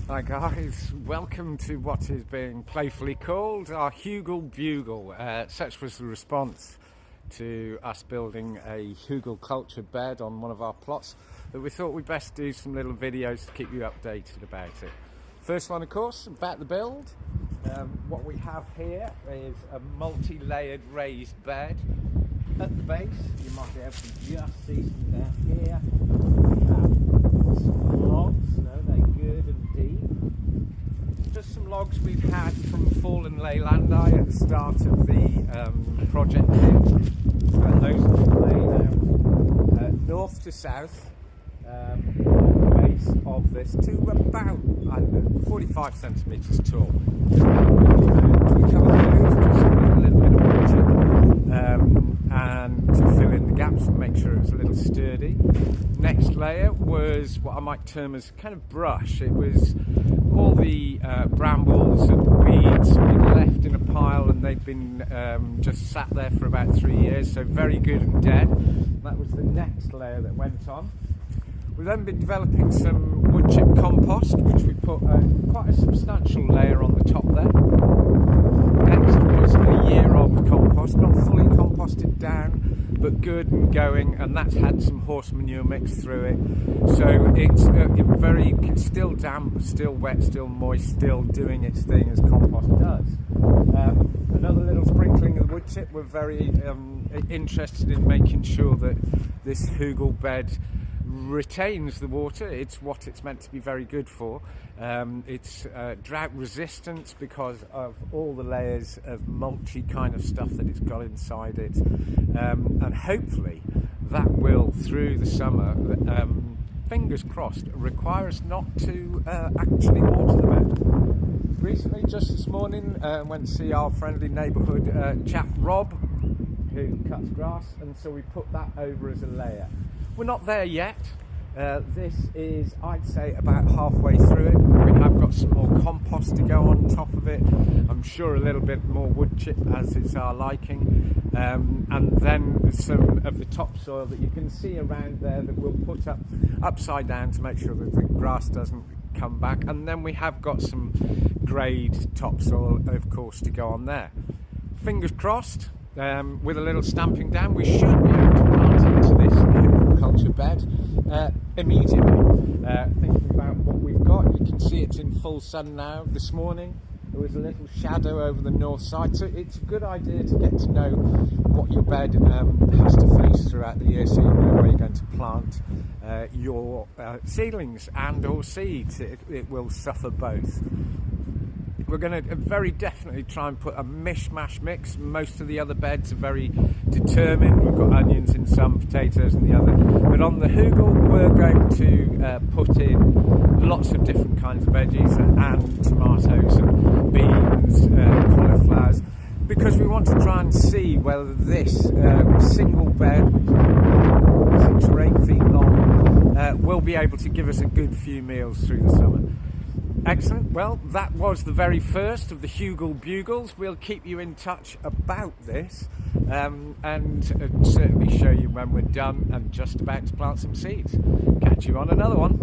Hi guys, welcome to what is being playfully called our Hugel Bugle. Such was the response to us building a Hugelkultur bed on one of our plots that we thought we'd best do some little videos to keep you updated about it. First one, of course, about the build. What we have here is a multi-layered raised bed. At the base, you might be able to just see some down here. We have some logs, they're good and deep. Just some logs we've had from fallen ley landi at the start of the project here. And those are laid out north to south at the base of this to about 45 centimetres tall. And we cover those just with a little bit of wood and to fill in the gaps and make sure it's a little sturdy. Next layer was what I might term as kind of brush. It was all the brambles and weeds we'd left in a pile, and they'd been just sat there for about 3 years, so very good and dead. That was the next layer that went on. We've then been developing some wood chip compost, which we put quite a substantial layer on the top there. Next was a year-old compost, not fully composted down, but good and going, and that's had some horse manure mixed through it. So it's still damp, still wet, still moist, still doing its thing as compost does. Another little sprinkling of the wood chip. We're very interested in making sure that this Hugel bed retains the water. It's what it's meant to be very good for. It's drought resistant because of all the layers of mulchy kind of stuff that it's got inside it, and hopefully that will, through the summer, fingers crossed, require us not to actually water the bed. Recently, just this morning, went to see our friendly neighbourhood chap Rob, who cuts grass, and so we put that over as a layer. We're not there yet. This is, I'd say, about halfway through it. We have got some more compost to go on top of it. I'm sure a little bit more wood chip, as is our liking. And then some of the topsoil that you can see around there that we'll put up upside down to make sure that the grass doesn't come back. And then we have got some grade topsoil, of course, to go on there. Fingers crossed. With a little stamping down, we should be able to plant into this Hugelkultur bed immediately. Thinking about what we've got, you can see it's in full sun now. This morning there was a little shadow over the north side, so it's a good idea to get to know what your bed has to face throughout the year, so you know where you're going to plant your seedlings and or seeds. It will suffer both. We're going to very definitely try and put a mishmash mix. Most of the other beds are very determined. We've got onions in some, potatoes in the other. But on the Hugel, we're going to put in lots of different kinds of veggies and tomatoes and beans, cauliflowers, because we want to try and see whether this single bed, 6 or 8 feet long, will be able to give us a good few meals through the summer. Excellent. Well, that was the very first of the Hugel Bugles. We'll keep you in touch about this and certainly show you when we're done and just about to plant some seeds. Catch you on another one.